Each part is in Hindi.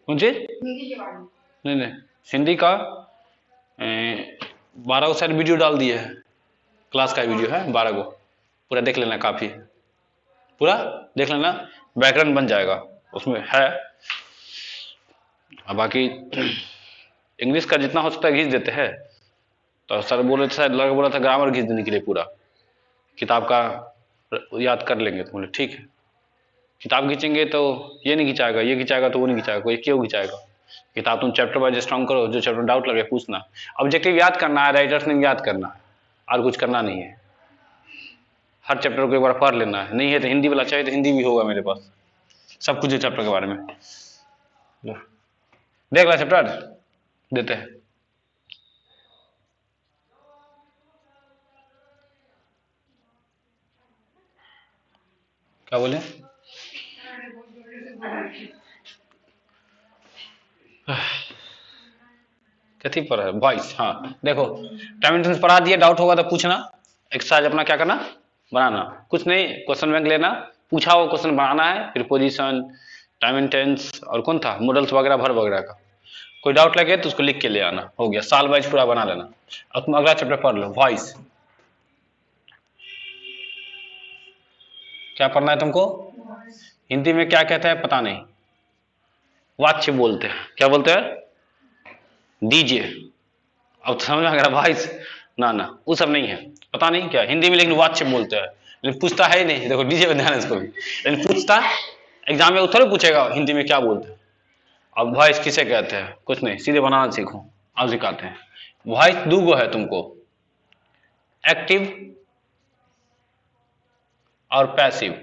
कौन चीज? नहीं नहीं, हिंदी का 12 को शायद वीडियो डाल दिए है, क्लास का वीडियो है 12 को, पूरा देख लेना, काफी पूरा देख लेना, व्याकरण बन जाएगा उसमें है। बाकी इंग्लिश का जितना हो सकता है घींच देते हैं, तो सर बोले थे, शायद लड़का बोला था ग्रामर घींच देने के लिए, पूरा किताब का याद कर लेंगे। तो बोले ठीक है, किताब खींचेंगे तो ये नहीं खिंचाएगा, ये खिंचाएगा तो वो नहीं खिंचाएगा, कोई क्यों खिंचाएगा? किताब तुम चैप्टर वाइज स्ट्रॉन्ग करो, जो चैप्टर डाउट लगे पूछना, ऑब्जेक्टिव याद करना है, राइटर्स ने याद करना है, और कुछ करना नहीं है। हर चैप्टर को एक बार पढ़ लेना है, नहीं है तो हिंदी वाला चाहिए तो हिंदी भी होगा मेरे पास, सब कुछ है चैप्टर के बारे में। देख ला चैप्टर देते हैं। क्या बोले? कथी पर है? वॉइस। हाँ देखो, टाइम इंटेंस पढ़ा दिया, डाउट होगा तो पूछना, एक्सरसाइज अपना क्या करना, बनाना, कुछ नहीं, क्वेश्चन बैंक लेना, पूछा हुआ क्वेश्चन बनाना है, प्रीपोजिशन, टाइम इंटेंस और कौन था, मॉडल्स वगैरह, भर वगैरह का। कोई डाउट लगे तो उसको लिख के ले आना, हो गया, साल वाइज पूरा बना लेना। अब तुम अगला चैप्टर पढ़ लो, वॉइस। क्या पढ़ना है तुमको? हिंदी में क्या कहते हैं पता नहीं, वाच्य बोलते हैं। क्या बोलते हैं? दीजिए। अब समझ में आ गया? वॉइस ना ना, वो सब नहीं है, पता नहीं क्या हिंदी में, लेकिन वाच्य बोलते हैं, लेकिन पूछता है ही नहीं। देखो डीजे में ध्यान है इसको भी, लेकिन पूछता, एग्जाम में थोड़े पूछेगा हिंदी में क्या बोलते हैं। अब वॉइस किसे कहते हैं? कुछ नहीं, सीधे बनाना सीखो, अब सिखाते हैं। वॉइस दो गो है तुमको, एक्टिव और पैसिव।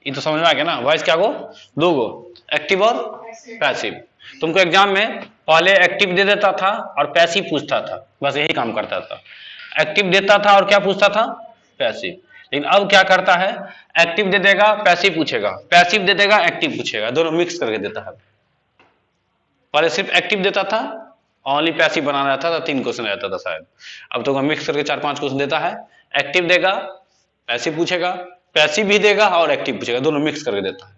ये तो समझ में आ गया ना, वॉइस क्या गो? दो गो, एक्टिव और पैसिव। तुमको एग्जाम में पहले एक्टिव दे देता था और पैसिव पूछता था, बस यही काम करता था। एक्टिव देता था और क्या पूछता था? पैसिव। लेकिन अब क्या करता है, एक्टिव दे देगा, पैसिव पूछेगा, पैसिव दे देगा, एक्टिव पूछेगा, दोनों मिक्स करके देता है। पहले सिर्फ एक्टिव देता था, ओनली पैसिव बनाना रहता था, 3 क्वेश्चन रहता था शायद। अब तो मिक्स करके 4-5 क्वेश्चन देता है, एक्टिव देगा, पैसिव पूछेगा, पैसिव भी देगा और एक्टिव पूछेगा, दोनों मिक्स करके देता है।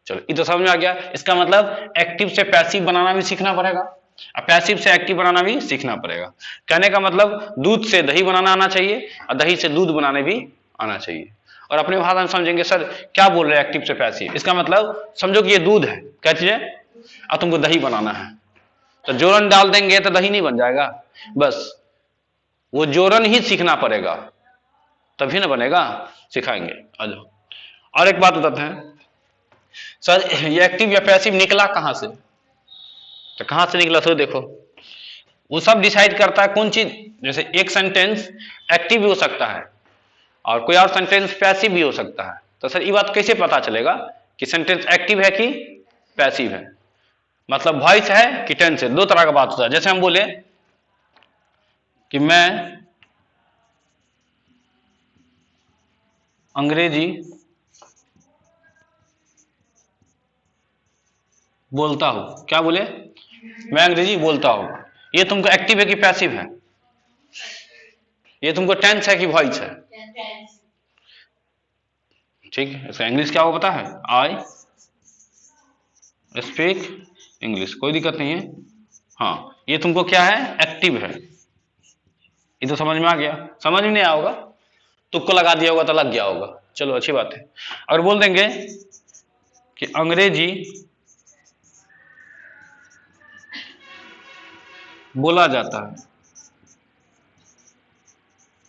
चलो ये तो समझ में आ गया। इसका मतलब एक्टिव से पैसिव बनाना भी सीखना पड़ेगा और पैसिव से एक्टिव बनाना भी सीखना पड़ेगा। कहने का मतलब दूध से दही बनाना आना चाहिए और दही से दूध बनाने भी आना चाहिए। और अपने भाषा में समझेंगे, सर क्या बोल रहे हैं एक्टिव से पैसिव? इसका मतलब समझो कि ये दूध है, क्या चीज है, और तुमको दही बनाना है, तो जोरन डाल देंगे तो दही नहीं बन जाएगा, बस वो जोरन ही सीखना पड़ेगा, तभी ना बनेगा, सिखाएंगे। आ जाओ। और एक बात बताते हैं, सर ये एक्टिव या पैसिव निकला कहां से? तो कहां से निकला तो देखो, वो सब डिसाइड करता है कौन चीज। जैसे एक सेंटेंस एक्टिव भी हो सकता है और कोई और सेंटेंस पैसिव भी हो सकता है, तो सर ये बात कैसे पता चलेगा कि सेंटेंस एक्टिव है कि पैसिव है? मतलब वॉइस है कि टेंस है, दो तरह का बात होता है। जैसे हम बोले कि मैं अंग्रेजी बोलता हूं, क्या बोले, मैं अंग्रेजी बोलता हूं, ये तुमको एक्टिव है कि पैसिव है? ये तुमको टेंस है कि वॉइस है? ठीक है, इसका इंग्लिश क्या होगा पता है? आई स्पीक इंग्लिश, कोई दिक्कत नहीं है। हाँ, ये तुमको क्या है, एक्टिव है। ये तो समझ में आ गया। समझ में नहीं आया होगा, तुक्को लगा दिया होगा तो लग गया होगा, चलो अच्छी बात है। अगर बोल देंगे कि अंग्रेजी बोला जाता है,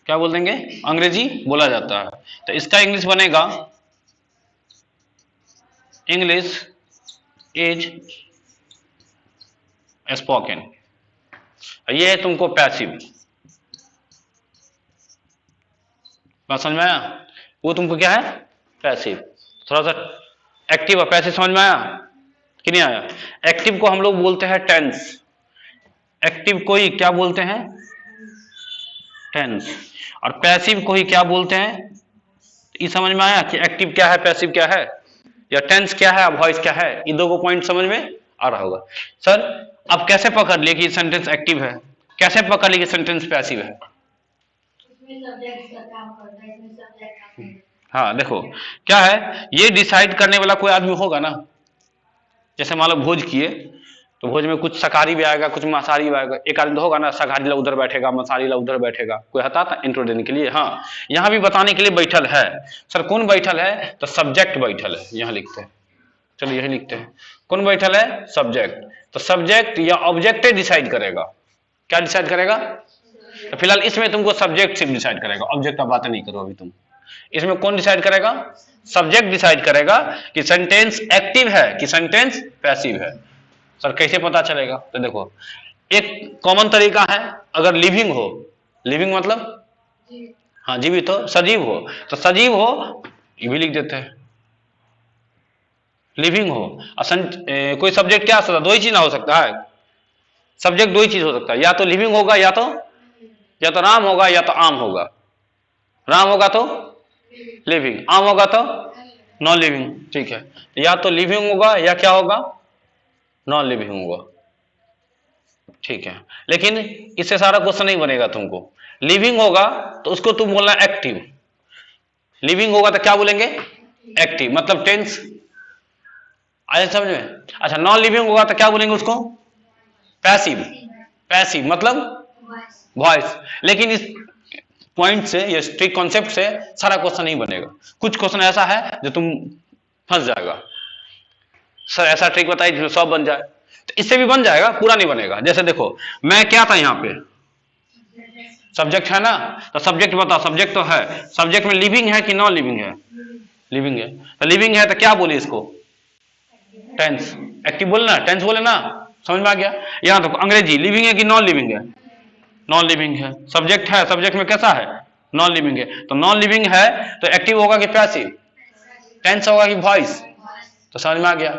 क्या बोल देंगे, अंग्रेजी बोला जाता है, तो इसका इंग्लिश बनेगा इंग्लिश इज स्पोकन। ये है तुमको पैसिव, बात समझ में आया? वो तुमको क्या है, पैसिव। थोड़ा सा एक्टिव और पैसिव समझ में आया कि नहीं आया? एक्टिव को हम लोग बोलते हैं टेंस, एक्टिव को ही क्या बोलते हैं, टेंस, और पैसिव को ही क्या बोलते हैं? ये समझ में आया कि एक्टिव क्या है, पैसिव क्या है, या टेंस क्या है, वॉइस क्या है? ये दो पॉइंट समझ में आ रहा होगा। सर अब कैसे पकड़ लिए कि सेंटेंस एक्टिव है, कैसे पकड़ लिए कि सेंटेंस पैसिव है? हाँ देखो क्या है, ये डिसाइड करने वाला कोई आदमी होगा ना। जैसे मान लो भोज किए, तो भोज में कुछ शाकाहारी भी आएगा, कुछ मांसाहारी भी आएगा। एक आदमी तो होगा ना, शाकाहारी ला उधर बैठेगा, मांसाहारी ला उधर बैठेगा। कोई हता था इंट्रो देने के लिए? हाँ, यहाँ भी बताने के लिए बैठल है। सर कौन बैठल है? तो सब्जेक्ट बैठल है, यहाँ लिखते हैं। चलो यही लिखते हैं, कौन बैठल है? सब्जेक्ट। तो सब्जेक्ट या ऑब्जेक्ट डिसाइड करेगा। क्या डिसाइड करेगा? तो फिलहाल इसमें तुमको सब्जेक्ट सिर्फ डिसाइड करेगा, ऑब्जेक्ट का बात नहीं करो अभी तुम। इसमें कौन डिसाइड करेगा? सब्जेक्ट डिसाइड करेगा कि सेंटेंस एक्टिव है कि सेंटेंस पैसिव है। सर कैसे पता चलेगा? तो देखो, एक कॉमन तरीका है, अगर लिविंग हो, लिविंग मतलब हाँ जीवित हो, सजीव हो, तो सजीव हो ये भी लिख देते हैं, लिविंग हो। कोई सब्जेक्ट क्या हो सकता है? दो ही चीज ना हो सकता है, सब्जेक्ट दो ही चीज हो सकता है, या तो लिविंग होगा या तो राम होगा या तो आम होगा। राम होगा तो लिविंग, आम होगा तो नॉन लिविंग। ठीक है, या तो लिविंग होगा या क्या होगा? नॉन लिविंग होगा। ठीक है, लेकिन इससे सारा क्वेश्चन नहीं बनेगा तुमको। लिविंग होगा तो उसको तुम बोलना एक्टिव, लिविंग होगा तो क्या बोलेंगे? एक्टिव, मतलब टेंस। आया समझ में? अच्छा, नॉन लिविंग होगा तो क्या बोलेंगे उसको? पैसिव। पैसिव मतलब वॉइस। लेकिन इस पॉइंट से, ये स्ट्रिक्ट कॉन्सेप्ट से सारा क्वेश्चन नहीं बनेगा। कुछ क्वेश्चन ऐसा है जो तुम फंस जाएगा। सर ऐसा ट्रिक बताइए जिसमें सब बन जाए, तो इससे भी बन जाएगा, पूरा नहीं बनेगा। जैसे देखो, मैं क्या था यहाँ पे? सब्जेक्ट है ना, तो सब्जेक्ट बताओ, सब्जेक्ट तो है, सब्जेक्ट में लिविंग है कि नॉन लिविंग है? लिविंग है। तो लिविंग है तो क्या बोले इसको? टेंस। एक्टिव बोले ना, टेंस बोले ना, समझ में आ गया? यहाँ तो अंग्रेजी लिविंग है कि नॉन लिविंग है? नॉन लिविंग है। सब्जेक्ट है, सब्जेक्ट में कैसा है? नॉन लिविंग है। तो नॉन लिविंग है तो एक्टिव होगा कि पैसिव? टेंस होगा कि वॉइस? तो समझ में आ गया।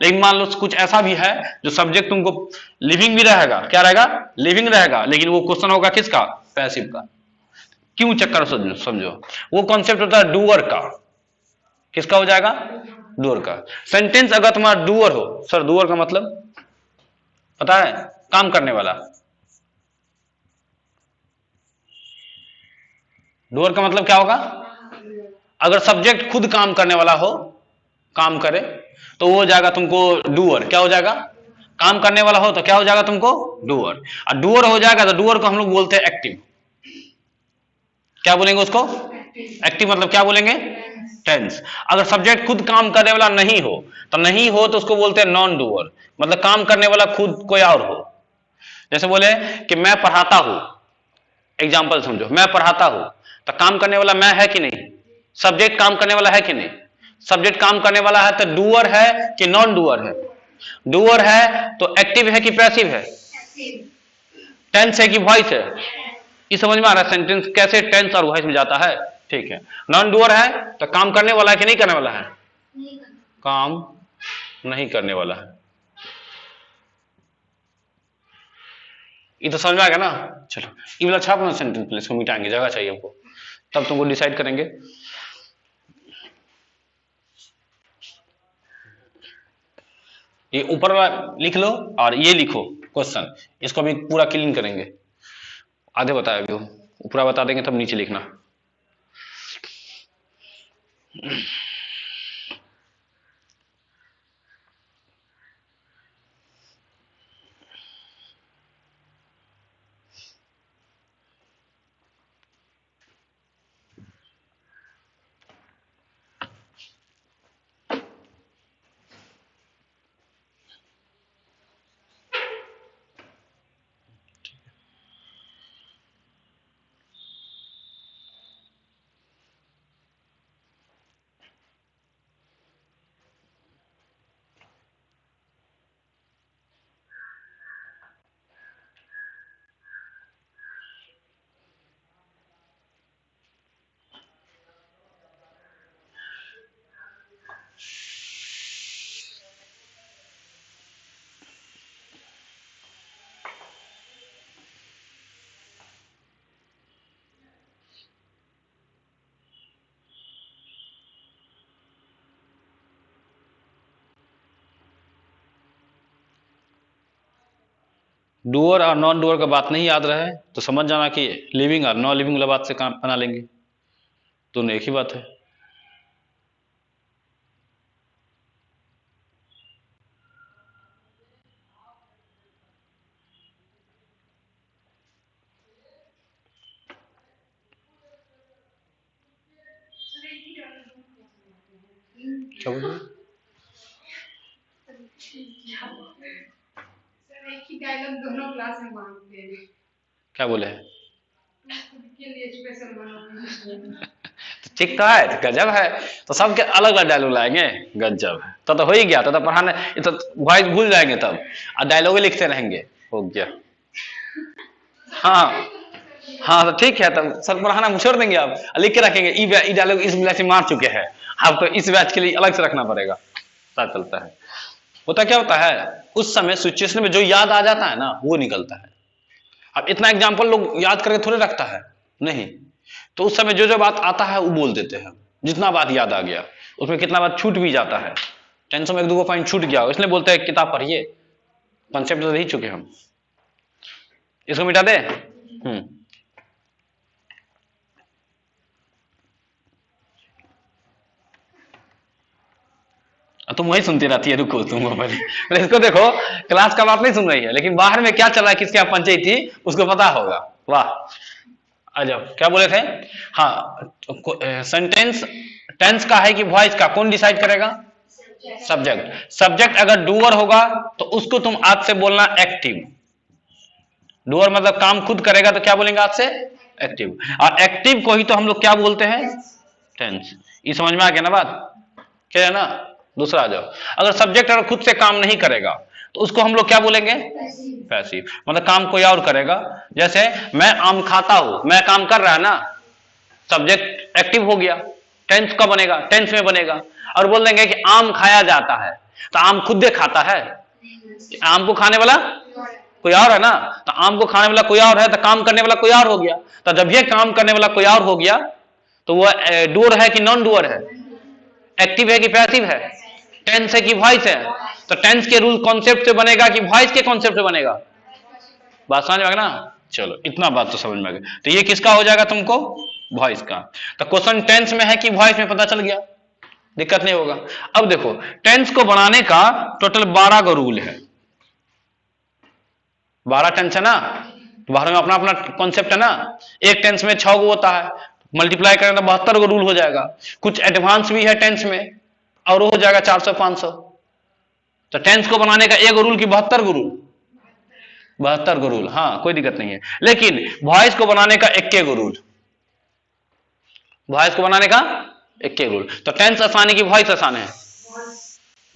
लेकिन मान लो कुछ ऐसा भी है जो सब्जेक्ट तुमको लिविंग भी रहेगा, क्या रहेगा? लिविंग रहेगा, लेकिन वो क्वेश्चन होगा किसका? पैसिव का। क्यों चक्कर? समझो, वो कॉन्सेप्ट होता है डूअर का। किसका हो जाएगा? डूअर का। सेंटेंस अगर तुम्हारा डूअर हो, सर डूअर का मतलब पता है? काम करने वाला। डूअर का मतलब क्या होगा? अगर सब्जेक्ट खुद काम करने वाला हो, काम करे, तो वो हो जाएगा तुमको डूअर। क्या हो जाएगा? काम करने वाला हो तो क्या हो जाएगा तुमको? डूअर। और डूअर हो जाएगा तो डूअर को हम लोग बोलते हैं एक्टिव। क्या बोलेंगे उसको? एक्टिव मतलब क्या बोलेंगे? टेंस। अगर सब्जेक्ट खुद काम करने वाला नहीं हो, तो नहीं हो तो उसको बोलते हैं नॉन डूअर, मतलब काम करने वाला खुद कोई और हो। जैसे बोले कि मैं पढ़ाता हूं, एग्जाम्पल समझो, मैं पढ़ाता हूं, तो काम करने वाला मैं है कि नहीं? सब्जेक्ट काम करने वाला है कि नहीं? सब्जेक्ट काम करने वाला है तो डूअर है कि नॉन डूअर है? डूअर है तो एक्टिव है कि पैसिव है? टेंस है कि वॉइस है? ये समझ में आ रहा है सेंटेंस कैसे टेंस और वॉइस में जाता है? ठीक है। नॉन डूअर है तो काम करने वाला है कि नहीं करने वाला है? काम नहीं करने वाला है। ये तो समझ में आ गया ना? चलो ये वाला छाप ना सेंटेंस, प्लीज इसको मिटाएंगे, जगह चाहिए हमको, तब तुमको डिसाइड करेंगे। ये ऊपर वाला लिख लो और ये लिखो क्वेश्चन, इसको भी पूरा क्लीन करेंगे। आधे बताया अभी, पूरा बता देंगे तब नीचे लिखना। डूअर और नॉन डूअर का बात नहीं याद रहे तो समझ जाना कि लिविंग और नॉन लिविंग वाला बात से काम बना लेंगे, दोनों एक ही बात है। क्या बोल रहे हैं? एक ही डायलॉग दोनों क्लास में मांगते हैं। क्या बोले हैं? के लिए स्पेशल बनाओ। तो ठीक तो है, तो गजब है। तो सबके अलग अलग डायलॉग लाएंगे, गजब है। तो हो ही गया, तो पढ़ाने तो वॉइस भूल जाएंगे तब, और डायलॉग ही लिखते रहेंगे, हो गया। हाँ हाँ, तो ठीक है, तब सर पढ़ाना छोड़ देंगे, आप लिख के रखेंगे, ई डायलॉग इस बैच से मार चुके हैं, आपको इस बैच के लिए अलग से रखना पड़ेगा। पता चलता है। होता क्या होता है, उस समय सिचुएशन में जो याद आ जाता है ना, वो निकलता है। अब इतना एग्जाम्पल लोग याद करके थोड़े रखता है, नहीं। तो उस समय जो जो बात आता है वो बोल देते हैं, जितना बात याद आ गया। उसमें कितना बात छूट भी जाता है, टेंशन में एक दो पॉइंट छूट गया, इसलिए बोलते हैं किताब पढ़िए, कॉन्सेप्ट तो ही चुके हम। इसको मिटा दे। तुम वही सुनती रहती है, रुको तुमको पहले इसको देखो, क्लास का बात नहीं सुन रही है, लेकिन बाहर में क्या चल रहा है, किसके यहाँ पंचायत थी, उसको पता होगा। वाह, अजब। क्या बोले थे? हाँ, सेंटेंस टेंस का है कि वॉइस का, कौन डिसाइड करेगा? सब्जेक्ट। सब्जेक्ट अगर डूअर होगा तो उसको तुम आज से बोलना एक्टिव। डूअर मतलब काम खुद करेगा, तो क्या बोलेंगे आज से? एक्टिव। और एक्टिव को ही तो हम लोग क्या बोलते हैं? टेंस। ये समझ में आ गया ना बात? क्या है ना? दूसरा आ जाओ, अगर सब्जेक्ट अगर खुद से काम नहीं करेगा तो उसको हम लोग क्या बोलेंगे? पैसिव। मतलब काम कोई और करेगा। जैसे मैं आम खाता हूं, मैं काम कर रहा है ना, सब्जेक्ट एक्टिव हो गया, टेंस का बनेगा, टेंस में बनेगा। और बोल देंगे कि आम खाया जाता है, तो आम खुद दे खाता है, आम को खाने वाला कोई और है ना, तो आम को खाने वाला कोई और है, तो काम करने वाला कोई और हो गया। तो जब ये काम करने वाला कोई और हो गया तो वो डूअर है कि नॉन डूअर है? एक्टिव है कि पैसिव है? टेंस है कि वॉइस है? तो टेंस के रूल कॉन्सेप्ट से बनेगा कि वॉइस के कॉन्सेप्ट से बनेगा? बात समझ में आ गया ना? चलो, इतना बात तो समझ में आ गया। तो ये किसका हो जाएगा तुमको? वॉइस का। तो क्वेश्चन टेंस में है कि वॉइस में, पता चल गया, दिक्कत नहीं होगा। अब देखो, टेंस को बनाने का टोटल 12 का रूल है। 12 टेंस है ना, 12 में अपना अपना कॉन्सेप्ट है ना। एक टेंस में 6 गो होता है, मल्टीप्लाई करें तो 72 गो रूल हो जाएगा। कुछ एडवांस भी है टेंस में, और वो हो जाएगा 400 500। तो टेंस को बनाने का एक रूल की 72 गो रूल? 72 गो रूल, हाँ, कोई दिक्कत नहीं है। लेकिन वॉइस को बनाने का 21 गो रूल, वॉइस को बनाने का 21 रूल। तो टेंस आसान है कि वॉइस आसान है?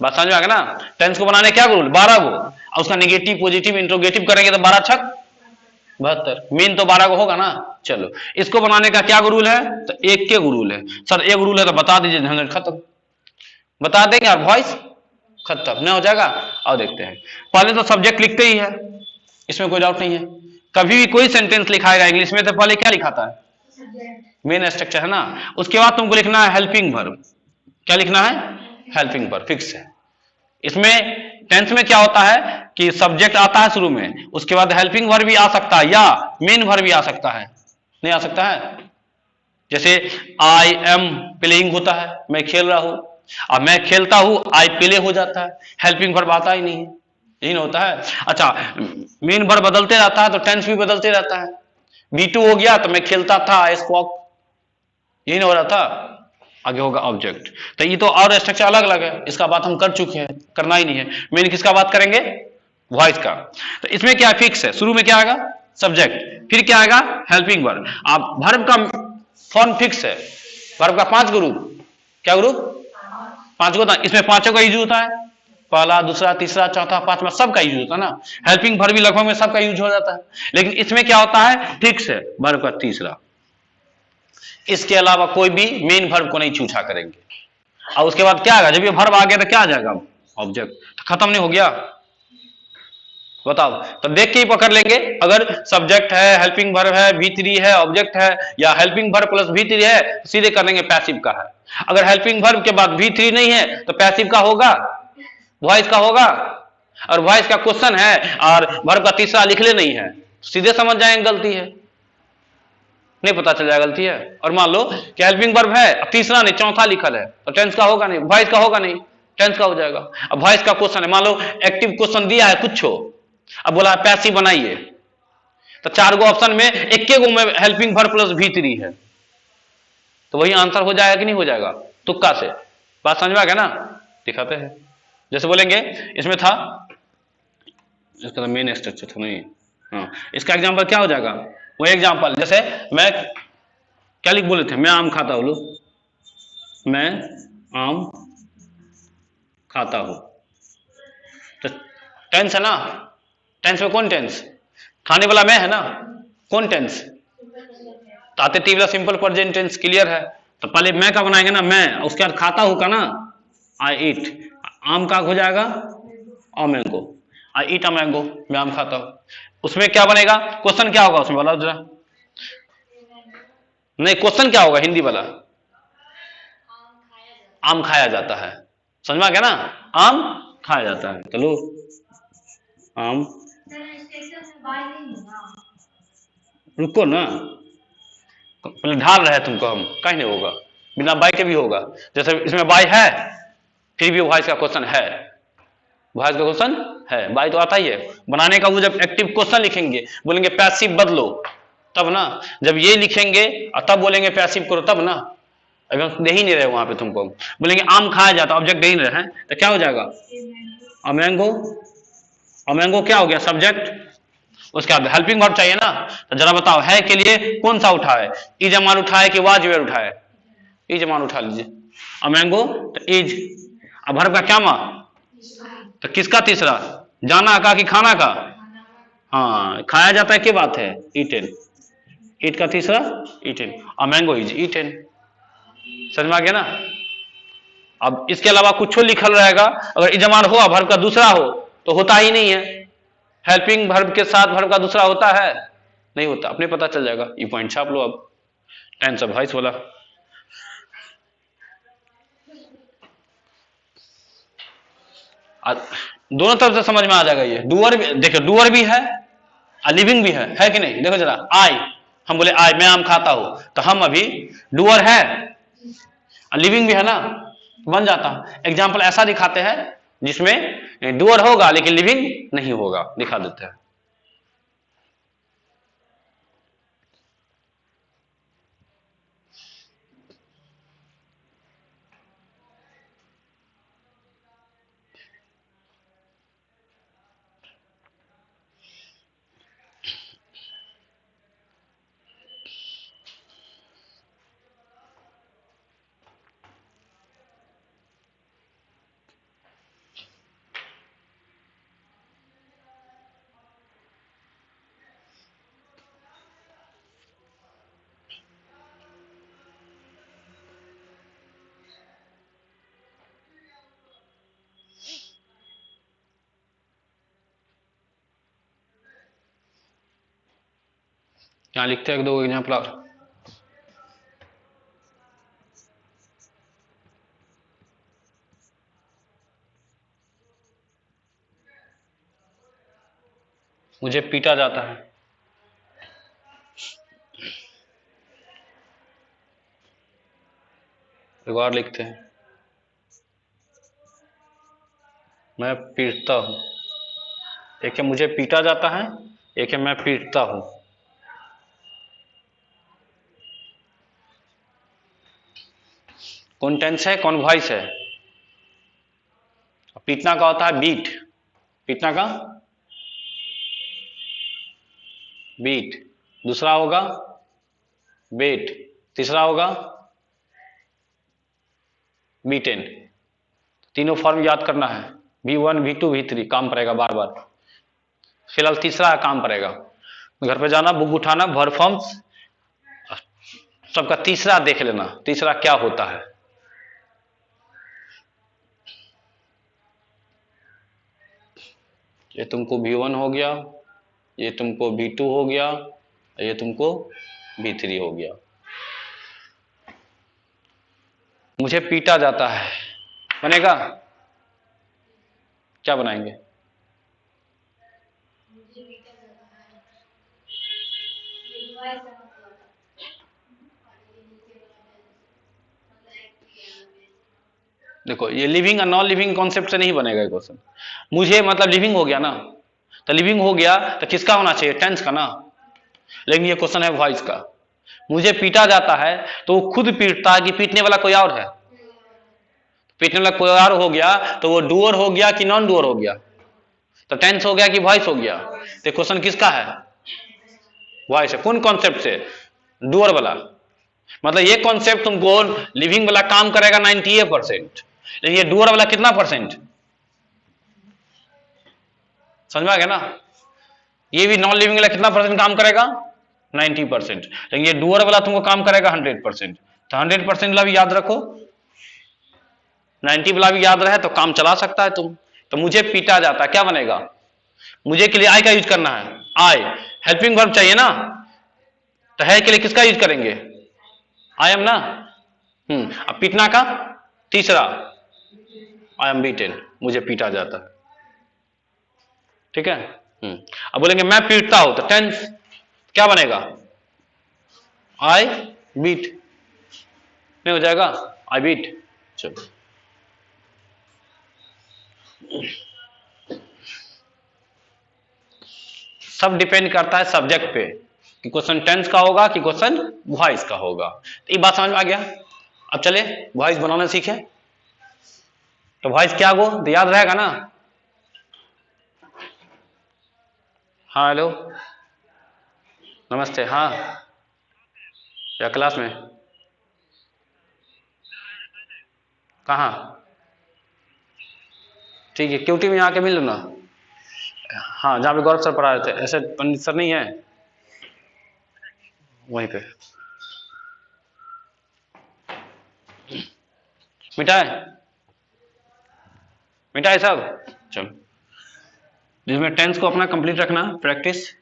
बात समझ में आ गया ना? टेंस को बनाने क्या रूल? 12 गो, और उसका नेगेटिव पॉजिटिव इंट्रोगेटिव करेंगे तो 12 छक 72, मेन तो 12 को होगा ना। चलो, इसको बनाने का क्या रूल है? तो एक के रूल है। सर एक रूल है तो बता दीजिए, झंझट खत्म, बता देंगे और वॉइस खत्म, नहीं हो जाएगा। और देखते हैं, पहले तो सब्जेक्ट लिखते ही है, इसमें कोई डाउट नहीं है। कभी भी कोई सेंटेंस लिखाएगा इंग्लिश में तो पहले क्या लिखाता है? मेन स्ट्रक्चर है ना। उसके बाद तुमको लिखना है हेल्पिंग वर्ब। क्या लिखना है? हेल्पिंग वर्ब, फिक्स है। इसमें टेंस में क्या होता है कि सब्जेक्ट आता है शुरू में, उसके बाद हेल्पिंग वर्ब भी आ सकता है, या मेन वर्ब भी आ सकता है। नहीं आ सकता है? जैसे आई एम प्लेइंग होता है, मैं खेल रहा हूं, अब मैं खेलता हूं, आई प्ले हो जाता है, हेल्पिंग वर्ब आता ही नहीं है, यही होता है। अच्छा, मेन वर्ब बदलते रहता है तो टेंस भी बदलते रहता है। B2 हो गया तो मैं खेलता था, आई स्क्वॉक, यही नहीं हो रहा था। आगे होगा ऑब्जेक्ट। तो ये तो और स्ट्रक्चर अलग अलग है, इसका बात हम कर चुके हैं, करना ही नहीं है। मेन किसका बात करेंगे? वॉइस का। तो इसमें क्या फिक्स है, शुरू में क्या आएगा? सब्जेक्ट, फिर क्या आएगा? Helping verb. अब वर्ब का फॉर्म फिक्स है, वर्ब का 5 ग्रुप। क्या ग्रुप? 5 गो था, इसमें 5 का यूज होता है, पहला, दूसरा, तीसरा, चौथा, पांचवा, सबका यूज होता है ना। हेल्पिंग वर्ब भी लगभग में सबका यूज हो जाता है। लेकिन इसमें क्या होता है? फिक्स है, वर्ब का तीसरा। इसके अलावा कोई भी मेन वर्ब को नहीं छूछा करेंगे। और उसके बाद क्या आएगा? जब ये वर्ब आ गया तो क्या आ जाएगा? ऑब्जेक्ट। तो खत्म नहीं हो गया? बताओ, तो देख के ही पकड़ लेंगे। अगर सब्जेक्ट है, हेल्पिंग वर्ब है, V3 है, ऑब्जेक्ट है, या हेल्पिंग वर्ब प्लस V3 है, तो सीधे कर लेंगे पैसिव का है। अगर हेल्पिंग वर्ब के बाद V3 नहीं है तो पैसिव का होगा, वॉइस का होगा। और वॉइस का क्वेश्चन है और वर्ब का तीसरा लिख ले नहीं है, सीधे समझ जाएंगे गलती है, नहीं पता चल जाएगा गलती है। और मान लो कि हेल्पिंग वर्ब है, अब तीसरा नहीं, चौथा लिखल है, तो टेंस का होगा नहीं, वॉइस का होगा नहीं, टेंस का हो जाएगा। अब वॉइस का क्वेश्चन है, मान लो एक्टिव क्वेश्चन दिया है कुछ हो, अब बोला पैसिव बनाइए, तो 4 गो ऑप्शन में 1 गो में हेल्पिंग वर्ब प्लस V3 है, तो वही आंसर हो जाएगा कि नहीं हो जाएगा? तुक्का से बात समझ में आ गया ना? दिखाते हैं, जैसे बोलेंगे इसमें था, इसका तो मेन स्ट्रक्चर था नहीं। हाँ, इसका एग्जांपल क्या हो जाएगा? वो एग्जांपल जैसे मैं क्या लिख बोले थे, मैं आम खाता हूँ, मैं आम खाता हूं, तो टेंस है ना, टेंस में कौन टेंस? खाने वाला मैं है ना, कौन टेंस? ताते वाला सिंपल प्रेजेंट टेंस, क्लियर है। तो पहले मैं का बनाएंगे ना, मैं, उसके बाद खाता हूं का ना, आई ईट, आम का हो जाएगा आ mango, I eat a mango, मैं आम खाता हूं। उसमें क्या बनेगा, क्वेश्चन क्या होगा उसमें वाला जरा, नहीं क्वेश्चन क्या होगा हिंदी वाला? आम खाया जाता है, समझ में आ गया ना, आम खाया जाता है। चलो आम, रुको ना, पहले ढाल रहे हैं तुमको हम, कहीं नहीं होगा, बिना बाई के भी होगा। जैसे इसमें बाई है, फिर भी वॉइस का क्वेश्चन है, वॉइस का क्वेश्चन है, बाई तो आता ही है बनाने का। वो जब एक्टिव क्वेश्चन लिखेंगे, बोलेंगे पैसिव बदलो, तब ना, जब ये लिखेंगे और तब बोलेंगे पैसिव करो, तब ना। अगर दे ही नहीं रहे वहां पे तुमको, बोलेंगे आम खाया जाता, ऑब्जेक्ट दे ही नहीं रहे हैं, तो क्या हो जाएगा? अमैंगो, अमैंगो क्या हो गया? सब्जेक्ट। उसके बाद हेल्पिंग वर्ब चाहिए ना, तो जरा बताओ है के लिए कौन सा उठा है? इज अमान उठाए कि वाज वेयर उठाए? इज अमान उठा लीजिए, अमैंगो तो इज। अब वर्ब का क्या मां? तो किसका तीसरा? जाना का कि खाना का? हाँ, खाया जाता है, क्या बात है? ईटेन, ईट का तीसरा ईटेन, अमैंगो इज ईटेन। समझ में आ गया ना? अब इसके अलावा कुछ लिखल रहेगा, अगर इजमान हो वर्ब का दूसरा हो तो होता ही नहीं है। हेल्पिंग वर्ब के साथ वर्ब का दूसरा होता है? नहीं होता, अपने पता चल जाएगा। ये पॉइंट छाप लो अब, टेंस ऑफ वॉइस वाला। दोनों तरफ से समझ में आ जाएगा ये। डूअर भी देखो, डूअर भी है और लिविंग भी है कि नहीं? देखो जरा, आई, हम बोले आई मैं आम खाता हूं, तो हम अभी डूअर है और लिविंग भी है ना, बन जाता। एग्जाम्पल ऐसा दिखाते हैं जिसमें डूअर होगा लेकिन लिविंग नहीं होगा, दिखा देते हैं। यहां लिखते हैं एक दो एग्जाम्पल और। मुझे पीटा जाता है, एक बार लिखते हैं, मैं पीटता हूं। एक है मुझे पीटा जाता है, एक है मैं पीटता हूं। कौन टेंस है, कौन वॉइस है? पीटना का होता है बीट, पीटना का बीट, दूसरा होगा बेट, तीसरा होगा बीटेन। तीनों फॉर्म याद करना है, V1 V2 V3, काम पड़ेगा बार बार। फिलहाल तीसरा काम पड़ेगा, घर पे जाना, बुक उठाना, वर्ब फॉर्म्स सबका तीसरा देख लेना, तीसरा क्या होता है। ये तुमको V1 हो गया, ये तुमको V2 हो गया, ये तुमको V3 हो गया। मुझे पीटा जाता है बनेगा, क्या बनाएंगे? देखो ये लिविंग और नॉन लिविंग कॉन्सेप्ट से नहीं बनेगा क्वेश्चन। मुझे मतलब लिविंग हो गया ना, तो लिविंग हो गया तो किसका होना चाहिए? टेंस का ना। लेकिन ये क्वेश्चन है वॉइस का। मुझे पीटा जाता है तो वो खुद पीटता है कि पीटने वाला कोई और है? पीटने वाला प्लूरल हो गया तो वो डूअर हो गया कि नॉन डूअर हो गया? तो टेंस हो गया कि वॉइस हो गया? तो क्वेश्चन किसका है? वॉइस है। कौन कॉन्सेप्ट से? डूअर वाला। मतलब ये कॉन्सेप्ट तुमको लिविंग वाला काम करेगा 98%, लेकिन ये डूअर वाला कितना परसेंट? समझ में आ गया ना? ये भी नॉन लिविंग वाला कितना परसेंट काम करेगा? 90%। लेकिन ये डूअर वाला तुमको काम करेगा 100%। तो 100% वाला भी याद रखो, 90 वाला भी याद रहे तो काम चला सकता है तुम। तो मुझे पीटा जाता, क्या बनेगा? मुझे के लिए आई का यूज करना है, आई। हेल्पिंग वर्ब चाहिए ना, तो है के लिए किसका यूज करेंगे? आई एम ना। अब पीटना का तीसरा, आई एम बीटेन, मुझे पीटा जाता। ठीक है। अब बोलेंगे मैं पीटता हूं, तो टेंस क्या बनेगा? I beat. नहीं हो जाएगा? I beat. चलो, सब डिपेंड करता है सब्जेक्ट पे कि क्वेश्चन टेंस का होगा कि क्वेश्चन वॉइस का होगा। तो ये बात समझ में आ गया। अब चले वॉइस बनाना सीखे। तो वॉइस क्या हो तो याद रहेगा ना? हाँ हेलो, नमस्ते। हाँ, या क्लास में? कहाँ? ठीक है, क्यूटी में आके मिल लो ना। हाँ, जहाँ पे गौरव सर पढ़ा रहे थे, ऐसे पंडित सर नहीं है वहीं पे। मिटाए मिटाए सब। चलो, जिसमें टेंस को अपना कंप्लीट रखना, प्रैक्टिस।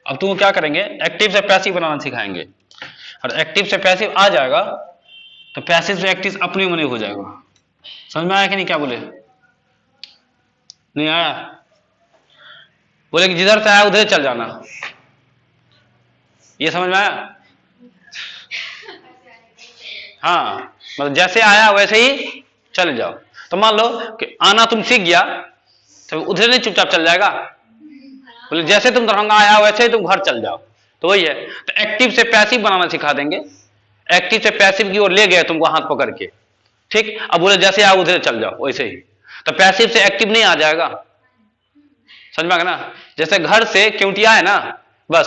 अब तुम क्या करेंगे, एक्टिव से पैसिव बनाना सिखाएंगे। और एक्टिव से पैसिव आ जाएगा तो पैसिव से एक्टिव अपने मने हो जाएगा। समझ में आया कि नहीं? क्या बोले? नहीं आया? बोले कि जिधर से आया उधर चल जाना, ये समझ में आया? हाँ, मतलब जैसे आया वैसे ही चले जाओ। तो मान लो कि आना तुम सीख गया तो उधर नहीं चुपचाप चल जाएगा। बोले जैसे तुम दरभंगा आया वैसे ही तुम घर चल जाओ, तो वही है। तो एक्टिव से पैसिव बनाना सिखा देंगे। एक्टिव से पैसिव की ओर ले गए तुमको हाथ पकड़ के, ठीक। अब बोले जैसे आओ उधर चल जाओ, वैसे ही। तो पैसिव से एक्टिव नहीं आ जाएगा। समझ में आ गया ना? जैसे घर से क्यूटिया है ना, बस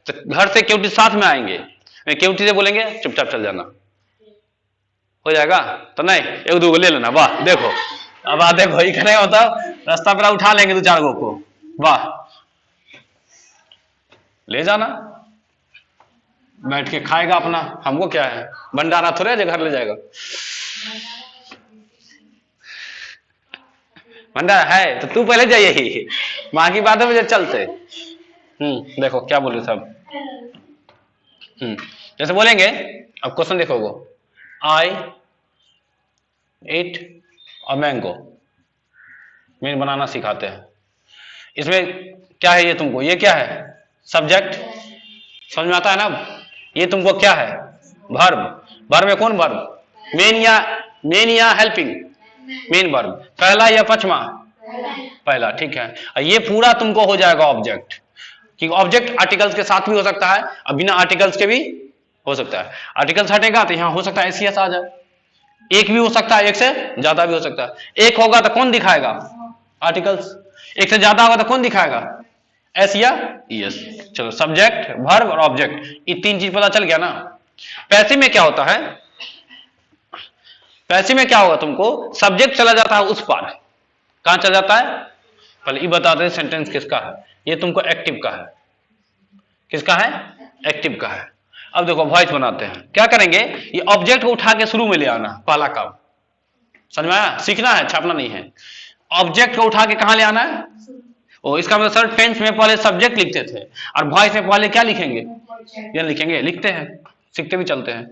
तो घर से क्यूटी साथ में आएंगे, क्यूटी से बोलेंगे चुपचाप चल जाना, हो जाएगा? तो नहीं, एक दो को ले लेना। वाह देखो, अब आ देखो ये नहीं होता, रास्ता पर उठा लेंगे 2-4 गो को, वाह ले जाना, बैठ के खाएगा अपना, हमको क्या है, भंडारा थोड़े जो घर ले जाएगा। भंडारा है तो तू पहले जाइए ही, माँ की बातों में चलते। देखो क्या बोले सब। जैसे बोलेंगे, अब क्वेश्चन देखो वो, आई ईट अ मैंगो, मीन बनाना सिखाते हैं। इसमें क्या है ये तुमको, ये क्या है? सब्जेक्ट। समझ में आता है ना? ये तुमको क्या है? वर्ब। वर्ब में कौन वर्ब? मेन या हेल्पिंग? Main verb. पहला या पांचवा? पहला, ठीक है। ये पूरा तुमको हो जाएगा ऑब्जेक्ट, कि ऑब्जेक्ट आर्टिकल्स के साथ भी हो सकता है और बिना आर्टिकल्स के भी हो सकता है। आर्टिकल्स हटेगा तो यहां हो सकता है एसीएस आ जाए, एक भी हो सकता है, एक से ज्यादा भी हो सकता है। एक होगा तो कौन दिखाएगा? आर्टिकल्स। एक से ज्यादा होगा तो कौन दिखाएगा? एस या ईएस। चलो, सब्जेक्ट, वर्ब और ऑब्जेक्ट, ये 3 चीज पता चल गया ना। पैसिव में क्या होता है? पैसिव में क्या होगा तुमको, सब्जेक्ट चला जाता है उस पार। कहां चला जाता है? पहले ये बता दे सेंटेंस किसका है। ये तुमको एक्टिव का है। किसका है? एक्टिव का है। अब देखो वॉइस बनाते हैं, क्या करेंगे, ये ऑब्जेक्ट को उठा के शुरू में ले आना, पहला काम। समझ में आया? सीखना है, छापना नहीं है। ऑब्जेक्ट को उठा के कहां ले आना है? ओ, इसका मतलब सर टेंस में पहले सब्जेक्ट लिखते थे और वॉइस में पहले क्या लिखेंगे? ये लिखेंगे, लिखते हैं, सीखते भी चलते हैं।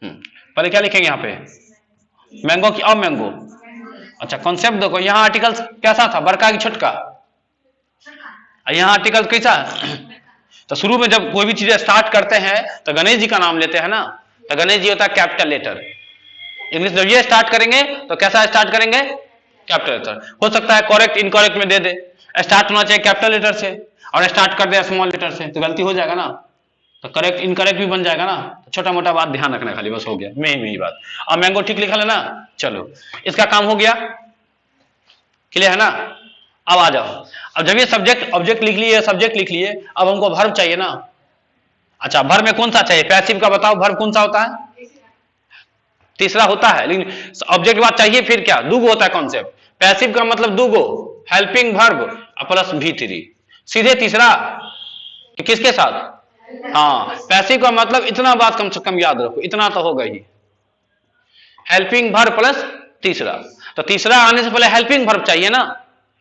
पहले क्या लिखेंगे यहाँ पे, मैंगो की, अब मैंगो। अच्छा कॉन्सेप्ट देखो, यहाँ आर्टिकल कैसा था, बड़का की छोटका, यहाँ आर्टिकल कैसा। तो शुरू में जब कोई भी चीजें स्टार्ट करते हैं तो गणेश जी का नाम लेते हैं ना, तो गणेश जी होता है कैपिटल लेटर। इंग्लिश जब ये स्टार्ट करेंगे तो कैसा स्टार्ट करेंगे, कैपिटल लेटर। हो सकता है करेक्ट इनकरेक्ट में दे दे, स्टार्ट होना चाहिए कैपिटल लेटर से और स्टार्ट कर दे स्मॉल लेटर से, तो गलती हो जाएगा ना, तो करेक्ट इनकरेक्ट भी बन जाएगा ना। तो छोटा मोटा बात ध्यान रखना खाली, बस हो गया मेन मेरी बात। अब मैंगो ठीक लिखा लेना, चलो इसका काम हो गया, क्लियर है ना। अब आ जाओ, अब जब ये सब्जेक्ट ऑब्जेक्ट लिख लिए, सब्जेक्ट लिख लिए, अब हमको वर्ब चाहिए ना। अच्छा वर्ब में कौन सा चाहिए, पैसिव का बताओ, वर्ब कौन सा होता है, तीसरा होता है, लेकिन ऑब्जेक्ट बात चाहिए फिर क्या, दूगो होता है कॉन्सेप्ट। पैसिव का मतलब दूगो, हेल्पिंग वर्ब प्लस V3, सीधे तीसरा किसके साथ, हाँ पैसिव का मतलब इतना बात कम से कम याद रखो, इतना तो होगा ही, हेल्पिंग वर्ब प्लस तीसरा। तो तीसरा आने से पहले हेल्पिंग वर्ब चाहिए ना,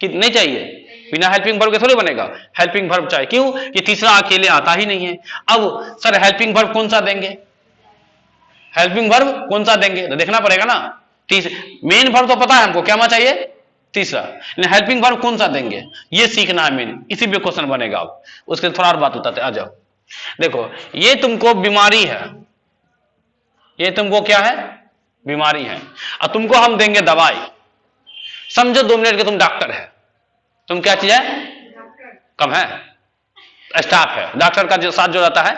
कि नहीं चाहिए, बिना हेल्पिंग वर्ब के थोड़ी बनेगा, हेल्पिंग वर्ब चाहिए, क्यों कि तीसरा अकेले आता ही नहीं है। अब सर हेल्पिंग वर्ब कौन सा देंगे, हेल्पिंग वर्ब कौन सा देंगे तो देखना पड़ेगा ना। मेन वर्ब तो पता है हमको, क्या होना चाहिए, तीसरा, हेल्पिंग वर्ब कौन सा देंगे ये सीखना है मेन, इसी पे क्वेश्चन बनेगा। अब उसके थोड़ा और बात बताते, आ जाओ देखो, ये तुमको बीमारी है, ये तुमको क्या है, बीमारी है, और तुमको हम देंगे दवाई। समझो 2 मिनट के तुम डॉक्टर है, तुम क्या चीज है, कम है, स्टाफ है, डॉक्टर का जो साथ जो रहता है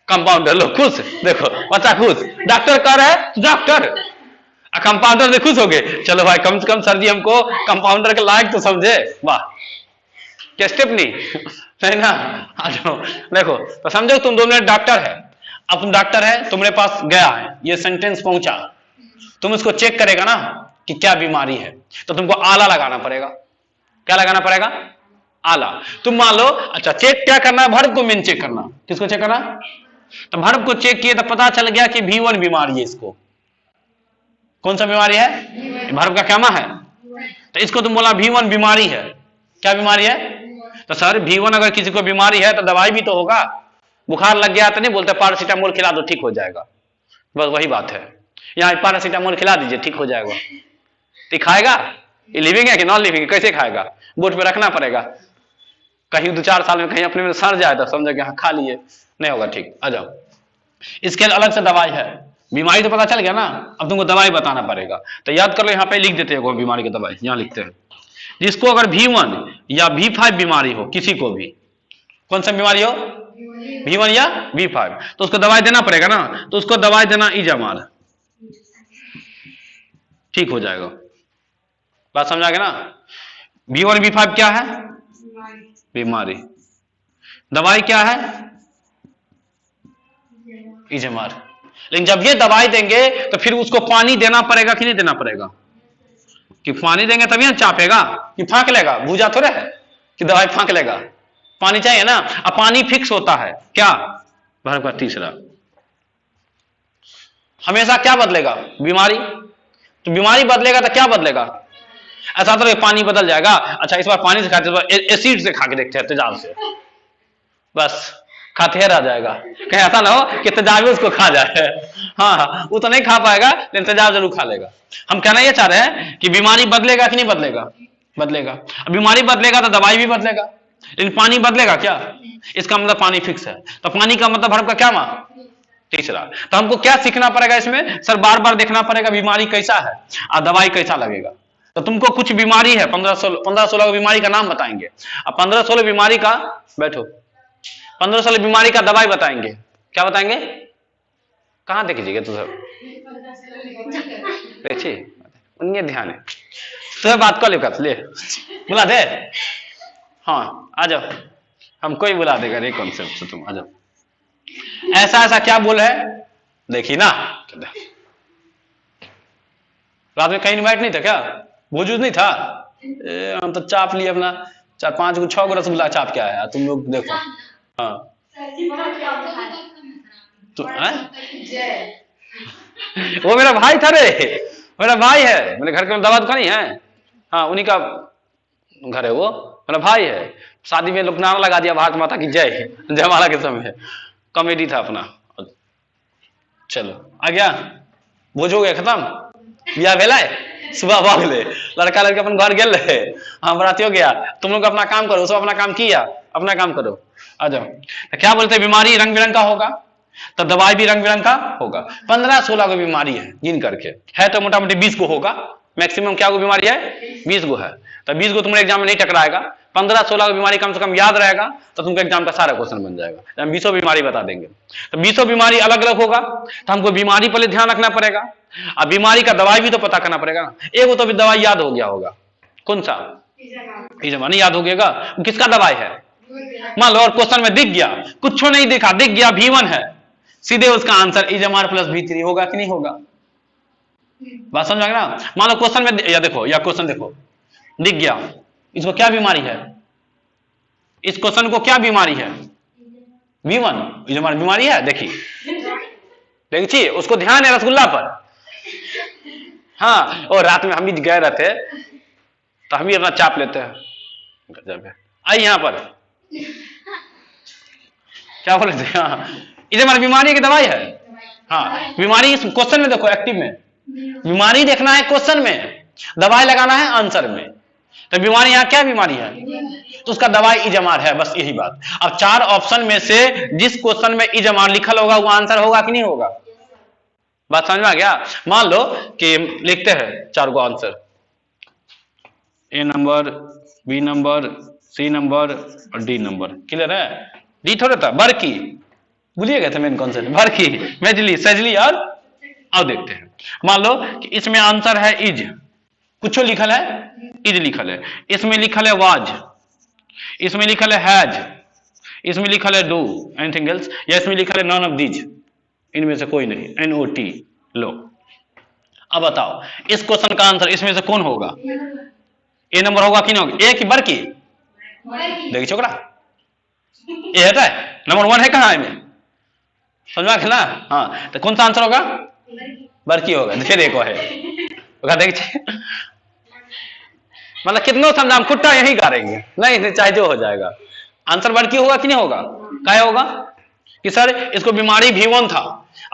कंपाउंडर, लोग खुश, देखो बच्चा खुश, डॉक्टर कर रहा है डॉक्टर, कंपाउंडर से खुश हो गए, चलो भाई कम से कम सर जी हमको कंपाउंडर के लायक तो समझे, वाह क्या स्टेप नहीं ना। आ जाओ देखो, तो समझो तुम 2 मिनट डॉक्टर है, अब तुम डॉक्टर है, तुम्हारे पास गया है, ये सेंटेंस पहुंचा, तुम इसको चेक करेगा ना कि क्या बीमारी है, तो तुमको आला लगाना पड़ेगा, क्या लगाना पड़ेगा, आला। तुम मान लो, अच्छा चेक क्या करना है, वर्ब को मेन चेक करना, किसको चेक करना, तो वर्ब को चेक किए तो पता चल गया कि V1 बीमारी है, इसको कौन सा बीमारी है, वर्ब का क्या मा है, तो इसको तुम बोला V1 बीमारी है, क्या बीमारी है, तो सर V1 अगर किसी को बीमारी है तो दवाई भी तो होगा, बुखार लग गया तो नहीं बोलते पैरासीटामोल खिला दो ठीक हो जाएगा, बस वही बात है, यहाँ पैरासीटामोल खिला दीजिए ठीक हो जाएगा, तो खाएगा, ये लिविंग है कि नॉन लिविंग, कैसे खाएगा, बोर्ड पे रखना पड़ेगा, कहीं 2-4 साल में कहीं अपने में सड़ जाए तो समझो कि हाँ खा लिए, नहीं होगा ठीक। आ जाओ, इसके अलग से दवाई है, बीमारी तो पता चल गया ना, अब तुमको दवाई बताना पड़ेगा, तो याद कर लो, यहाँ पे लिख देते हैं बीमारी की दवाई, यहाँ लिखते हैं, जिसको अगर V1 या V5 बीमारी हो, किसी को भी कौन सा बीमारी हो, V1 या V5, तो उसको दवाई देना पड़ेगा ना, तो उसको दवाई देना इजामाल, ठीक हो जाएगा, बात समझ आ गया ना। V1 V5 क्या है, बीमारी, दवाई क्या है, इजमार। लेकिन जब ये दवाई देंगे तो फिर उसको पानी देना पड़ेगा कि नहीं देना पड़ेगा, कि पानी देंगे तभी ना चापेगा, कि फांक लेगा, भूजा थोड़े है कि दवाई फांक लेगा, पानी चाहिए ना। अब पानी फिक्स होता है क्या, वर्ब का तीसरा, हमेशा क्या बदलेगा, बीमारी, तो बीमारी बदलेगा तो क्या बदलेगा, ऐसा तो पानी बदल जाएगा। अच्छा इस बार पानी से खाते, एसिड से खा के देखते हैं, तेजाब से, बस खाते रह जाएगा, कहीं ऐसा ना हो कि तेजाब उसको खा जाए, हाँ वो तो नहीं खा पाएगा लेकिन तेजाब जरूर खा लेगा। हम कहना ये चाह रहे हैं कि बीमारी बदलेगा कि नहीं बदलेगा, बदलेगा, बीमारी बदलेगा तो दवाई भी बदलेगा, लेकिन पानी बदलेगा क्या, इसका मतलब पानी फिक्स है, तो पानी का मतलब वर्ब का क्या मा, तीसरा। तो हमको क्या सीखना पड़ेगा इसमें, सर बार बार देखना पड़ेगा बीमारी कैसा है और दवाई कैसा लगेगा। तो तुमको कुछ बीमारी है, 15-16 बीमारी का नाम बताएंगे, अब 15-16 बीमारी का, बैठो 15-16 बीमारी का दवाई बताएंगे, क्या बताएंगे, कहां देखिएगा तो सब देखिए, उन्हें ध्यान है तो बात कर ले बुला दे, हाँ आ जाओ, हमको ही बुला देगा रे कॉन्सेप्ट से, तुम आ जाओ। ऐसा ऐसा क्या बोल है, देखिए ना, रात में कहीं इनवाइट नहीं था क्या, वजूद नहीं था, हम तो चाप लिए अपना 4-5 गो 6 गो रसगुल्ला चाप के आया, तुम लोग देखो, हाँ तो वो मेरा भाई था रे, मेरा भाई है, मेरे घर के दवा दुकान ही है, हाँ उन्हीं का घर है, वो मेरा भाई है, शादी में लोग नारा लगा दिया भारत माता की जय, जयमाला के समय कॉमेडी था अपना, चलो आ गया, बोझ हो गया खत्म, बिया भेला सुबह भाग ले, लड़का लड़का अपन घर गेल रहे, हाँ बराती हो गया, तुम लोग अपना काम करो, सब अपना काम किया, अपना काम करो, आ जाओ। तो क्या बोलते हैं, बीमारी रंग बिरंग का होगा तो दवाई भी रंग बिरंग का होगा। 15-16 को बीमारी है जिन करके, है तो मोटा मोटी 20 को होगा, मैक्सिमम क्या को बीमारी है, 20 को है। तो 20 को तुम्हारे एग्जाम में नहीं टकराएगा, 15-16 को बीमारी कम से कम याद रहेगा तो तुमको एग्जाम का सारा क्वेश्चन बन जाएगा। हम 20 बीमारी बता देंगे, तो 20 बीमारी अलग अलग होगा, तो हमको बीमारी पहले ध्यान रखना पड़ेगा, अब बीमारी का दवाई भी तो पता करना पड़ेगा ना। एक तो भी दवाई याद हो गया होगा, कौन सा, इजमा नहीं याद हो गया, किसका दवाई है, मान लो और क्वेश्चन में दिख गया, कुछ नहीं दिखा, दिख गया V1 है, सीधे उसका आंसर इजमार प्लस V3 होगा कि नहीं होगा, बात समझ ना। मान लो क्वेश्चन में या देखो, या क्वेश्चन देखो दिख गया, इसको क्या बीमारी है, इस क्वेश्चन को क्या बीमारी है, V1 इजमार बीमारी है, देखिए उसको ध्यान है रसगुल्ला पर। हाँ, और रात में हम भी गए रहते तो हम भी अपना चाप लेते हैं, आई यहां पर क्या बोले थे, हाँ इसे हमारी बीमारी की दवाई है। हाँ, बीमारी इस क्वेश्चन में देखो, एक्टिव में बीमारी देखना है, क्वेश्चन में दवाई लगाना है आंसर में। तो बीमारी यहाँ क्या बीमारी है, तो उसका दवाई इजमार है, बस यही बात। अब 4 ऑप्शन में से जिस क्वेश्चन में इजमार लिखल होगा वो आंसर होगा कि नहीं होगा, बात समझ में आ गया। मान लो कि लिखते हैं 4 को answer, A number, B number, C number और D नंबर, क्लियर है। डी थोड़ा था बरकी, भूलिए गए थे मेन कॉन्सेप्ट, बरकी, मेजली, सजली और देखते हैं। मान लो कि इसमें आंसर है इज, कुछ लिखल है, इज लिखल है, इसमें लिखल है वाज, इसमें लिखल है हैज, इसमें लिखल है डू, एनीथिंग एल्स, या इसमें लिखल है नॉन ऑफ दीज, इनमें से कोई नहीं, NOT लो। अब बताओ इस क्वेश्चन का आंसर इसमें से कौन होगा, ए नंबर होगा कि नहीं होगा, ए की बरकी, देखिए छोकरा ये है नंबर 1 है कहां में, समझ में ना। हाँ, तो कौन सा आंसर होगा, बरकी होगा, देखिए देखो है, देखिए मतलब कितनों समझा, हम खुट्टा यही गाड़ेंगे, नहीं चाहे जो हो जाएगा, आंसर बरकी होगा कि नहीं होगा, क्या होगा कि सर इसको बीमारी V1 था,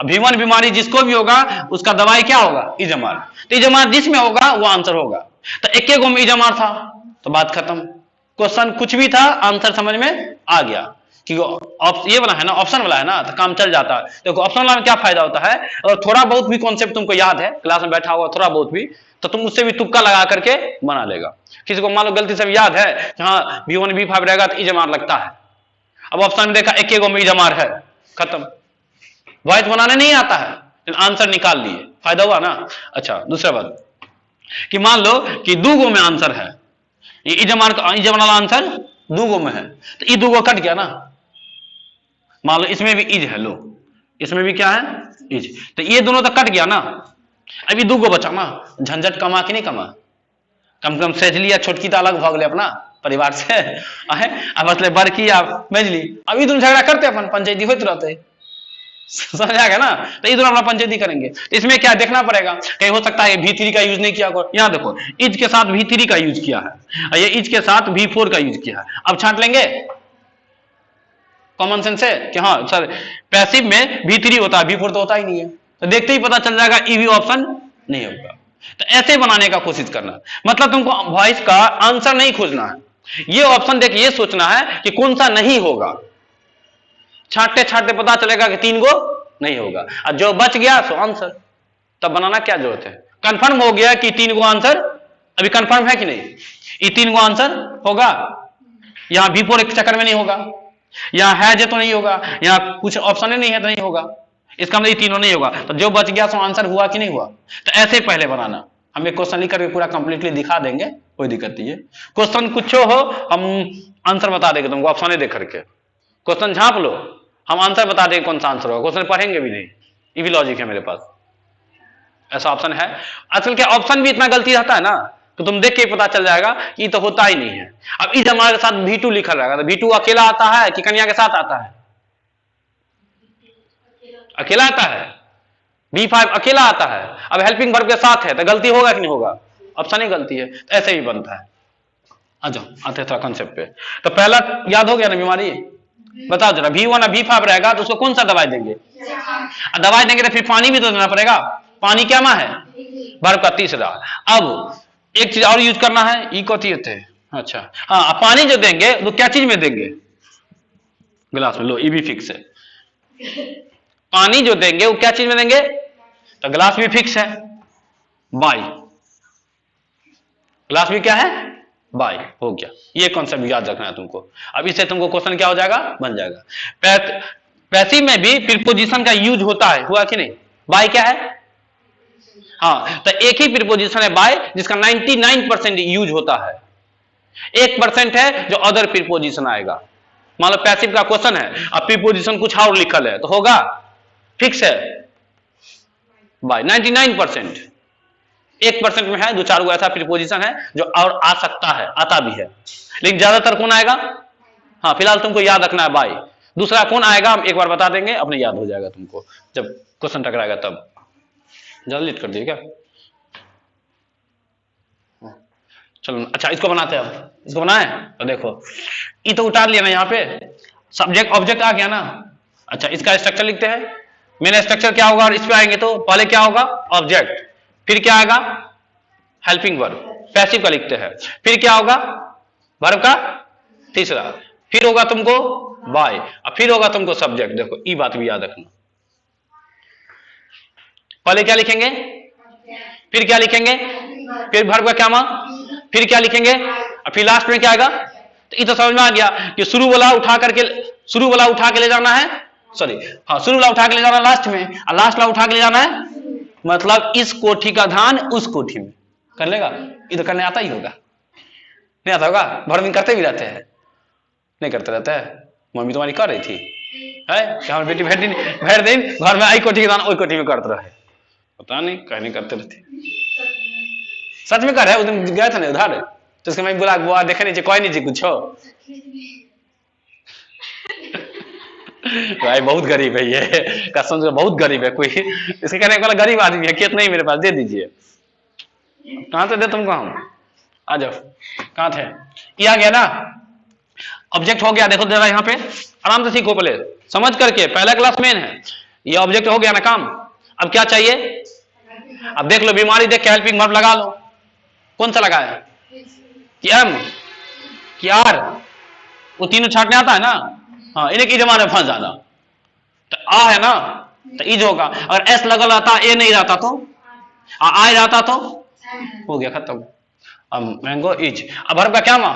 अब V1 बीमारी जिसको भी होगा उसका दवाई क्या होगा, इजमार, तो इजमार जिसमें होगा वो आंसर होगा। तो एक गो में इजमार था तो बात खत्म, क्वेश्चन कुछ भी था आंसर समझ में आ गया, क्योंकि ये वाला है ना, ऑप्शन वाला है ना, तो काम चल जाता है। देखो ऑप्शन वाला में क्या फायदा होता है, अगर थोड़ा बहुत भी कॉन्सेप्ट तुमको याद है, क्लास में बैठा हुआ थोड़ा बहुत भी, तो तुम उससे भी तुक्का लगा करके बना लेगा। किसी को मान लो गलती से याद है कि हाँ V1 V5 रहेगा तो इजमार लगता है, अब ऑप्शन में देखा एक गो में इजमार है, खत्म, वॉइस बनाने नहीं आता है, आंसर निकाल लिए, फायदा हुआ ना। अच्छा, दूसरा बात कि मान लो कि 2 गो में आंसर है, ये इजमार वाला आंसर 2 गो में है, तो ये 2 गो कट गया ना, मान लो इसमें भी इज है, लो इसमें भी क्या है, इज, तो ये दोनों तो कट गया ना, अभी 2 गो बचा ना, झंझट कमा कि नहीं कमा, कम से कम सजली या छोटकी तो अलग भाग ले अपना परिवार से, अब मतलब बड़की या मेजली, अभी तुम झगड़ा करते अपन पंचायती होते रहते, समझ आ गया ना। तो इधर अपना पंचायती करेंगे, तो इसमें क्या देखना पड़ेगा, कहीं हो सकता है V3 का यूज नहीं किया, यहाँ देखो इज के साथ V3 का यूज किया है, ये इज के साथ V4 का यूज किया है, अब छांट लेंगे कॉमन सेंस है कि हाँ सर पैसिव में V3 होता है, V4 तो होता ही नहीं है, तो देखते ही पता चल जाएगा EV ऑप्शन नहीं होगा। तो ऐसे बनाने का कोशिश करना, मतलब तुमको वॉइस का आंसर नहीं खोजना है, ये ऑप्शन देख ये सोचना है कि कौन सा नहीं होगा, छांटते छांटते पता चलेगा कि 3 गो नहीं होगा, और जो बच गया सो आंसर, तब बनाना क्या जरूरत है, कंफर्म हो गया कि 3 गो आंसर, अभी कंफर्म है कि नहीं, ये 3 गो आंसर होगा, यहां V4 एक चक्कर में नहीं होगा, यहां है तो नहीं होगा, यहां कुछ ऑप्शन नहीं है तो नहीं होगा, इसका मतलब ये तीनों नहीं होगा, तो जो बच गया सो आंसर हुआ कि नहीं हुआ। तो ऐसे पहले बनाना, हम एक क्वेश्चन लिख करके पूरा कंप्लीटली दिखा देंगे, कोई दिक्कत नहीं है, क्वेश्चन कुछ हो हम आंसर बता देंगे तुमको, ऑप्शन देख करके क्वेश्चन झांप लो, हम आंसर बता देंगे कौन सा आंसर होगा, क्वेश्चन पढ़ेंगे भी नहीं, ये भी लॉजिक है मेरे पास, ऐसा ऑप्शन है। आजकल क्या ऑप्शन भी इतना गलती रहता है ना, तो तुम देख के पता चल जाएगा कि ये तो होता ही नहीं है। अब इस हमारे साथ V2 लिखा रहेगा, तो V2 अकेला आता है कि कन्या के साथ आता है, अकेला आता है, V5 अकेला आता है, अब हेल्पिंग वर्ब के साथ है, तो गलती होगा कि नहीं होगा, ऑप्शन ही गलती है, तो ऐसे ही बनता है। आ जाओ आते थोड़ा कंसेप्ट पे, तो पहला याद हो गया ना बीमारी, बताओ जरा, V1 और V5 रहेगा तो उसको कौन सा दवाई देंगे? दवाई देंगे तो फिर पानी भी तो देना पड़ेगा। पानी क्या मां है? वर्ब का तीसरा। अब एक चीज और यूज करना है, ई कथी होते हैं, अच्छा हाँ, पानी जो देंगे तो क्या चीज में देंगे? गिलास में। लो, ई भी फिक्स है। पानी जो देंगे वो क्या चीज में देंगे? तो गिलास भी फिक्स है, बाई। गिलास भी क्या है? बाई। हो गया, ये कॉन्सेप्ट याद रखना है तुमको। अब इससे तुमको क्वेश्चन क्या हो जाएगा? बन जाएगा। पैसिव में भी प्रीपोजिशन का यूज होता है, हुआ कि नहीं? बाय क्या है? हाँ, तो एक ही प्रीपोजिशन है बाय जिसका 99% यूज होता है, 1% है जो अदर प्रीपोजिशन आएगा। मान लो पैसिव का क्वेश्चन है, अब प्रीपोजिशन कुछ और लिखल है तो होगा फिक्स है बाय। 99% 1% में है, दो चार गो ऐसा प्रीपोजिशन है जो और आ सकता है, आता भी है, लेकिन ज्यादातर कौन आएगा? हाँ, फिलहाल तुमको याद रखना है बाय। दूसरा कौन आएगा हम एक बार बता देंगे, अपने याद हो जाएगा तुमको जब क्वेश्चन टकराएगा तब। जल्दी लेट कर दिए क्या? चलो अच्छा, इसको बनाते हैं। अब इसको बनाए तो देखो, ये तो उतार लिया ना, यहाँ पे सब्जेक्ट ऑब्जेक्ट आ गया ना। अच्छा, इसका स्ट्रक्चर लिखते हैं। मेन स्ट्रक्चर क्या होगा? और इस पे आएंगे तो पहले क्या होगा? ऑब्जेक्ट, फिर क्या आएगा? हेल्पिंग वर्ब, पैसिव का लिखते हैं। फिर क्या होगा? वर्ब का तीसरा, फिर होगा तुमको बाय, और फिर होगा तुमको सब्जेक्ट। देखो, ये बात भी याद रखना। पहले क्या लिखेंगे, फिर क्या लिखेंगे, फिर वर्ब का क्या मां, फिर क्या लिखेंगे, और फिर लास्ट में क्या आएगा? तो ये तो समझ में आ गया कि शुरू वाला उठा के ले जाना है, सॉरी हाँ, शुरू वाला उठा के ले जाना लास्ट में, और लास्ट वाला उठा के ले जाना है, मतलब इस कोठी का धान उस कोठी में। कर लेगा? ये तो करने आता ही होगा, नहीं आता होगा? भर दिन करते भी रहते हैं, नहीं करते रहते हैं? मम्मी तुम्हारी कर रही थी है कि हमारी बेटी भर दिन घर में आई कोठी के धान ओई कोठी में करते रहे, पता नहीं कहीं नहीं करते रहते। सच में कर रहे, उस दिन गए थे ना उधर, तो उसके मैं बोला बुआ देखे नहीं कोई नहीं जी कुछ हो। भाई बहुत गरीब है ये, कसम से बहुत गरीब है। कोई इसके कहने वाला गरीब आदमी है, खेत नहीं मेरे पास, दे दीजिए। कहां से दे तुमको हम? आ जाओ, कहां थे? ये आ गया ना, ऑब्जेक्ट हो गया। देखो जरा यहाँ पे आराम से सीखो, पहले समझ करके, पहला क्लास मेन है। ये ऑब्जेक्ट हो गया ना काम। अब क्या चाहिए? अब देख लो, बीमारी देख के हेल्पिंग वर्ब लगा लो। कौन सा लगाया? कि एम कि आर, वो तीनों छाटने आता है ना। हाँ, इन्हें की जमाने में फंस जाना। तो आ है ना, तो इज होगा। अगर एस लगल रहता, ए नहीं रहता तो, आई रहता तो हो गया, खत्म। अब मैंगो इज। अब वर्ब का क्या मां?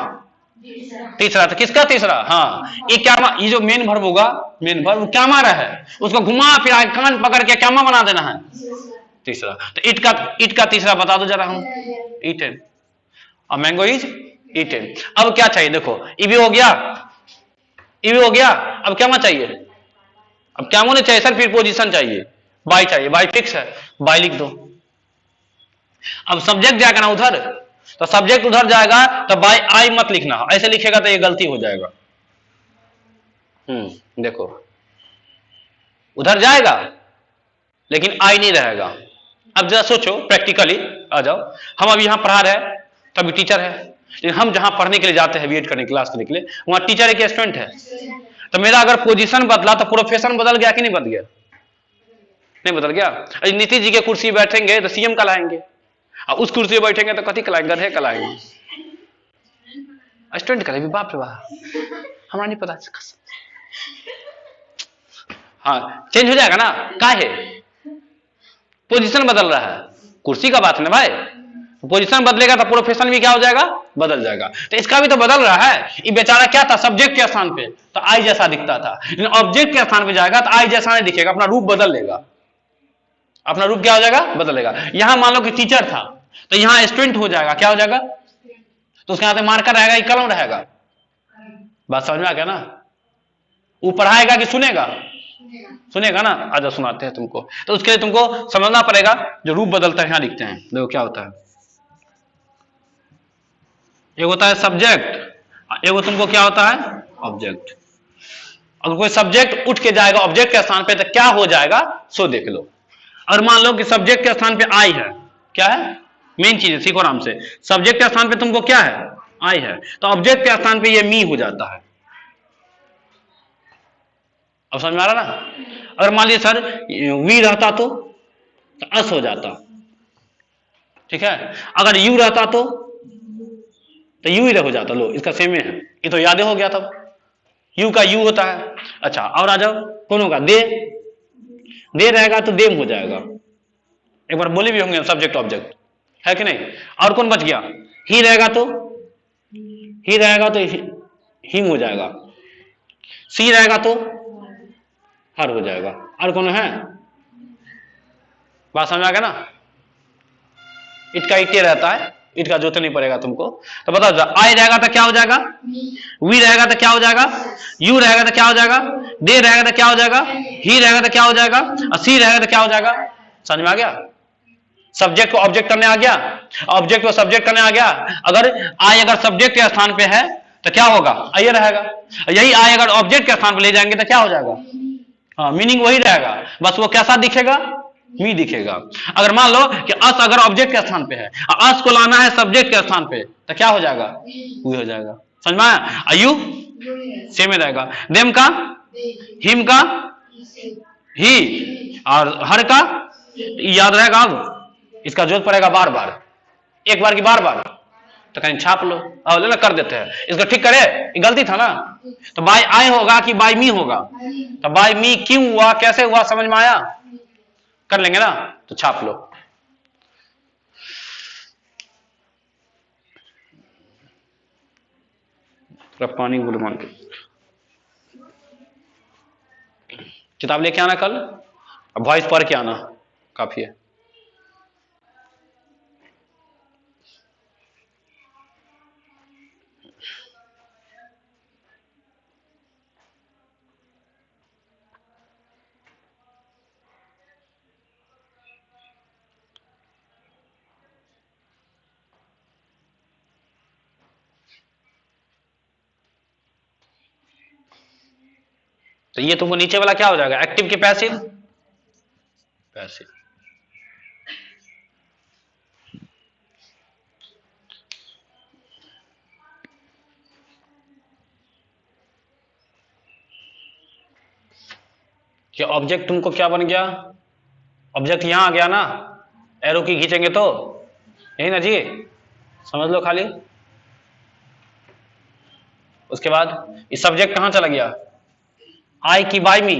तीसरा। तो किसका तीसरा? हाँ, ये क्या मां? ये जो मेन वर्ब होगा, मेन वर्ब क्या मां रहा है, उसको घुमा फिरा कान पकड़ के क्या मां बना देना है? तीसरा। तो इट का तीसरा बता दो जरा हम। ईटेन। और मैंगो इज ईटेन। अब क्या चाहिए? देखो, ये भी हो गया, ये भी हो गया। अब क्या मां चाहिए? अब क्या होने चाहिए सर? प्रीपोजिशन चाहिए, बाय चाहिए। बाय फिक्स है, बाय लिख दो। अब सब्जेक्ट जाएगा ना उधर, तो सब्जेक्ट उधर जाएगा तो बाय आई मत लिखना, ऐसे लिखेगा तो ये गलती हो जाएगा। देखो, उधर जाएगा लेकिन आई नहीं रहेगा। अब जरा सोचो प्रैक्टिकली, आ जाओ। हम अब यहां पढ़ा रहे हैं, तभी टीचर है, लेकिन हम जहां पढ़ने के लिए जाते हैं, बीएड करने क्लास करने के लिए, वहां टीचर है कि स्टूडेंट है? तो मेरा अगर पोजीशन बदला तो प्रोफेशन बदल गया कि नहीं बदल गया? नहीं बदल गया। नीतीश जी के कुर्सी बैठेंगे तो सीएम कहलाएंगे, और उस कुर्सी पर बैठेंगे तो कथी कहलाएंगे? गधे कहलाएंगे। स्टूडेंट कहेंगे, बाप रे बाप, हमारा नहीं पता। हाँ, चेंज हो जाएगा ना, काहे? पोजीशन बदल रहा है, कुर्सी का बात है ना भाई। पोजीशन बदलेगा तो प्रोफेशन भी क्या हो जाएगा? बदल जाएगा। तो इसका भी तो बदल रहा है। ये बेचारा क्या था? सब्जेक्ट के स्थान पे तो आई जैसा दिखता था, लेकिन ऑब्जेक्ट के स्थान पे जाएगा तो आई जैसा नहीं दिखेगा, अपना रूप बदल लेगा। अपना रूप क्या हो जाएगा? बदलेगा। यहां मान लो कि टीचर था, तो यहां स्टूडेंट हो जाएगा, क्या हो जाएगा? तो उसके हाथ में मार्कर रहेगा कि कलम रहेगा? बात समझ में आ गया ना? वो पढ़ाएगा कि सुनेगा? सुनेगा ना। आजा सुनाते हैं तुमको। तो उसके लिए तुमको समझना पड़ेगा, जो रूप बदलता है यहां लिखते हैं। देखो क्या होता है, एक होता है सब्जेक्ट, एक तुमको क्या होता है? ऑब्जेक्ट। अगर कोई सब्जेक्ट उठ के जाएगा ऑब्जेक्ट के स्थान पे तो क्या हो जाएगा? सो देख लो। और मान लो कि सब्जेक्ट के स्थान पे आई है, क्या है? मेन चीज है, सीखो आराम से। सब्जेक्ट के स्थान पे तुमको क्या है? आई है, तो ऑब्जेक्ट के स्थान पे ये मी हो जाता है। अब समझ में आ रहा ना? अगर मान लीजिए सर वी रहता तो अस हो जाता, ठीक है। अगर यू रहता तो यू ही हो जाता। लो इसका सेम है, ये तो याद हो गया तब, यू का यू होता है। अच्छा और आ जाओ, कौन होगा? दे रहेगा तो देम हो जाएगा। एक बार बोले भी होंगे सब्जेक्ट ऑब्जेक्ट, है कि नहीं? और कौन बच गया? ही रहेगा तो हिम हो जाएगा, सी रहेगा तो हर हो जाएगा। और कौन है? बात समझ आ गया ना? इट का इटे रहता है, इट का जोते नहीं पड़ेगा तुमको। तो बताओ, आई रहेगा तो क्या हो जाएगा? वी रहेगा तो क्या हो जाएगा? यू रहेगा तो क्या हो जाएगा? दे रहेगा तो क्या हो जाएगा? ही रहेगा तो क्या हो जाएगा? और सी रहेगा तो क्या हो जाएगा? समझ में आ गया? सब्जेक्ट को ऑब्जेक्ट करने आ गया, ऑब्जेक्ट को सब्जेक्ट करने आ गया। अगर आई अगर सब्जेक्ट के स्थान पे है तो क्या होगा? आई रहेगा। यही आई अगर ऑब्जेक्ट के स्थान पे ले जाएंगे तो क्या हो जाएगा? हाँ, मीनिंग वही रहेगा, बस वो कैसा दिखेगा? मी दिखेगा। अगर मान लो कि अस अगर ऑब्जेक्ट के स्थान पे है, अस को लाना है सब्जेक्ट के स्थान पे, तो क्या हो जाएगा? वी हो जाएगा। समझ में आया? यू सेम रहेगा, देम का, हिम का, ही, और हर का याद रहेगा। अब इसका जरूरत पड़ेगा बार बार, एक बार की बार बार, तो कहीं छाप लो और ना कर देते हैं इसको, ठीक करे। ये गलती था ना? तो बाय आई होगा कि बाय मी होगा? तो बाय मी क्यों हुआ, कैसे हुआ, समझ में आया? कर लेंगे ना, तो छाप लो। पानी बोले मान के किताब लेके आना कल, वॉइस पढ़ के आना, काफी है। तो ये तुमको नीचे वाला क्या हो जाएगा? एक्टिव के पैसिव? पैसिव। कि ऑब्जेक्ट तुमको क्या बन गया? ऑब्जेक्ट यहां आ गया ना, एरो की खींचेंगे तो यही ना जी, समझ लो खाली। उसके बाद ये सब्जेक्ट कहां चला गया? आई की बाय मी,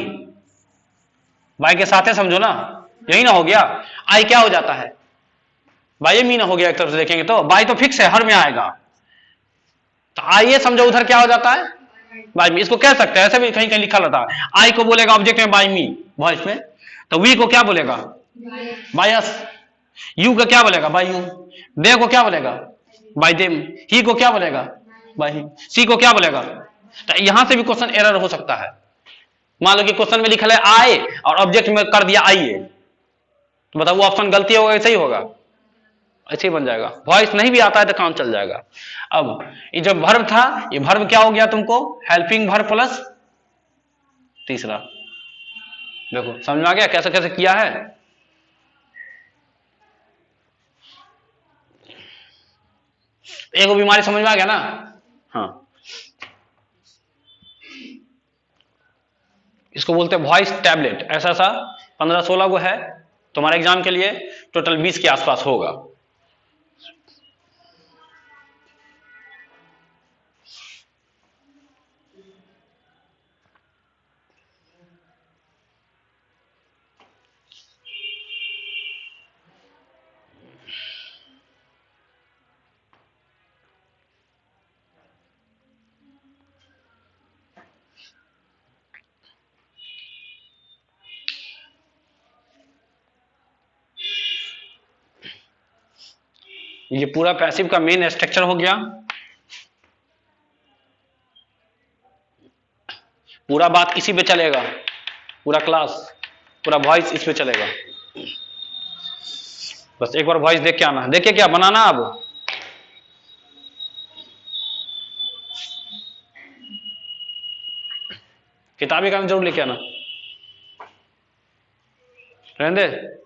बाय के साथ है समझो ना, यही ना हो गया। आई क्या हो जाता है? बाय मी ना हो गया, एक तरफ से देखेंगे तो बाय तो फिक्स है, हर में आएगा। तो आइए समझो उधर क्या हो जाता है? बाय मी। इसको कह सकते हैं, ऐसे भी कहीं कहीं लिखा रहता है, आई को बोलेगा ऑब्जेक्ट में बाय मी वॉइस में, तो वी को क्या बोलेगा? By us. यू को क्या बोलेगा? Bye you. दे को क्या बोलेगा? Bye them. ही को क्या बोलेगा? बाय ही। सी को क्या बोलेगा? तो यहां से भी क्वेश्चन एरर हो सकता है। मान लो कि क्वेश्चन में लिखा है आए और ऑब्जेक्ट में कर दिया आइए, तो बताओ वो ऑप्शन गलती होगा ऐसे ही होगा? ऐसे ही बन जाएगा। वॉइस नहीं भी आता है तो काम चल जाएगा। अब ये जो वर्ब था, ये वर्ब क्या हो गया तुमको? हेल्पिंग वर्ब प्लस तीसरा। देखो समझ में आ गया कैसे कैसे किया है? एक बीमारी समझ में आ गया ना? हाँ, इसको बोलते हैं वॉइस टैबलेट। ऐसा ऐसा 15-16 को है, तुम्हारे एग्जाम के लिए टोटल 20 के आसपास होगा। ये पूरा पैसिव का मेन स्ट्रक्चर हो गया। पूरा बात इसी पे चलेगा, पूरा क्लास, पूरा वॉइस इस पे चलेगा। बस एक बार वॉइस देख के आना। देखिए क्या बनाना, अब किताबी काम जरूर लेके आना। रहने दे।